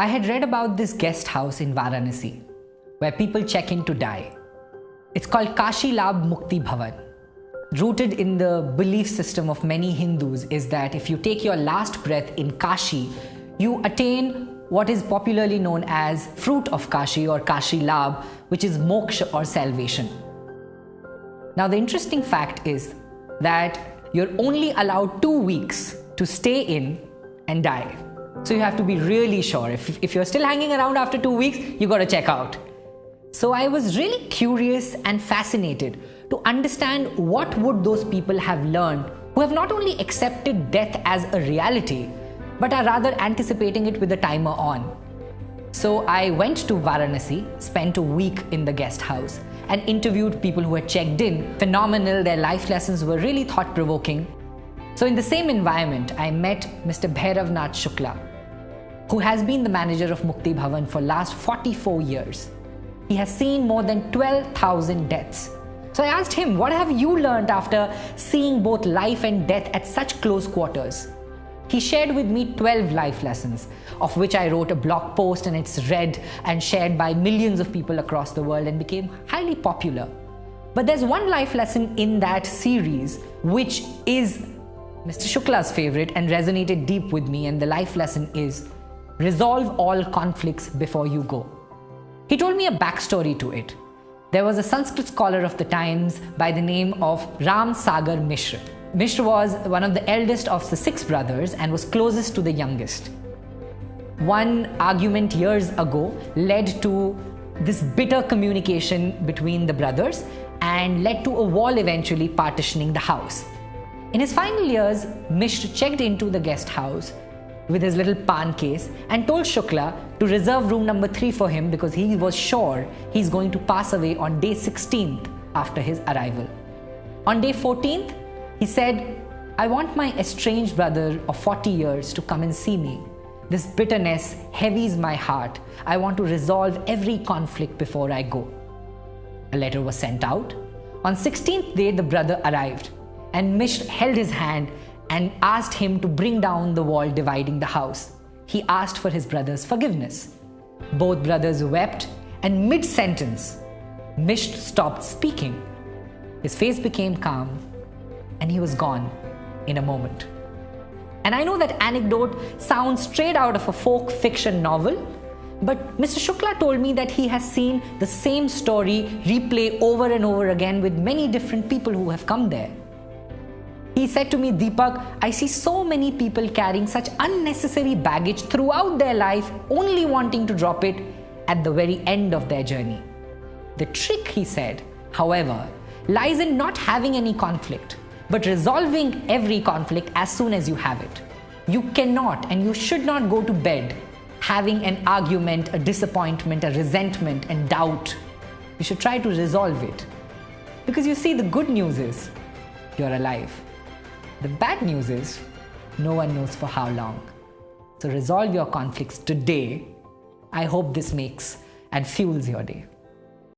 I had read about this guest house in Varanasi where people check in to die. It's called Kashi Labh Mukti Bhavan. Rooted in the belief system of many Hindus is that if you take your last breath in Kashi, you attain what is popularly known as fruit of Kashi or Kashi Labh, which is moksha or salvation. Now the interesting fact is that you're only allowed 2 weeks to stay in and die. So you have to be really sure. If you're still hanging around after 2 weeks, you got to check out. So I was really curious and fascinated to understand what would those people have learned who have not only accepted death as a reality, but are rather anticipating it with the timer on. So I went to Varanasi, spent a week in the guest house and interviewed people who had checked in. Phenomenal, their life lessons were really thought-provoking. So in the same environment, I met Mr. Bhairav Nath Shukla, who has been the manager of Mukti Bhavan for last 44 years. He has seen more than 12,000 deaths. So I asked him, what have you learned after seeing both life and death at such close quarters? He shared with me 12 life lessons, of which I wrote a blog post, and it's read and shared by millions of people across the world and became highly popular. But there's one life lesson in that series which is Mr. Shukla's favorite and resonated deep with me, and the life lesson is resolve all conflicts before you go. He told me a backstory to it. There was a Sanskrit scholar of the times by the name of Ram Sagar Mishra. Mishra was one of the eldest of the 6 brothers and was closest to the youngest. One argument years ago led to this bitter communication between the brothers and led to a wall eventually partitioning the house. In his final years, Mishra checked into the guest house with his little pan case and told Shukla to reserve room number 3 for him because he was sure he's going to pass away on day 16th after his arrival. On day 14th, he said, I want my estranged brother of 40 years to come and see me. This bitterness heavies my heart. I want to resolve every conflict before I go. A letter was sent out. On 16th day, the brother arrived and Mishra held his hand and asked him to bring down the wall dividing the house. He asked for his brother's forgiveness. Both brothers wept, and mid-sentence, Mishra stopped speaking. His face became calm and he was gone in a moment. And I know that anecdote sounds straight out of a folk fiction novel, but Mr. Shukla told me that he has seen the same story replay over and over again with many different people who have come there. He said to me, Deepak, I see so many people carrying such unnecessary baggage throughout their life, only wanting to drop it at the very end of their journey. The trick, he said, however, lies in not having any conflict, but resolving every conflict as soon as you have it. You cannot and you should not go to bed having an argument, a disappointment, a resentment and doubt. You should try to resolve it. Because you see, the good news is you're alive. The bad news is no one knows for how long. So resolve your conflicts today. I hope this makes and fuels your day.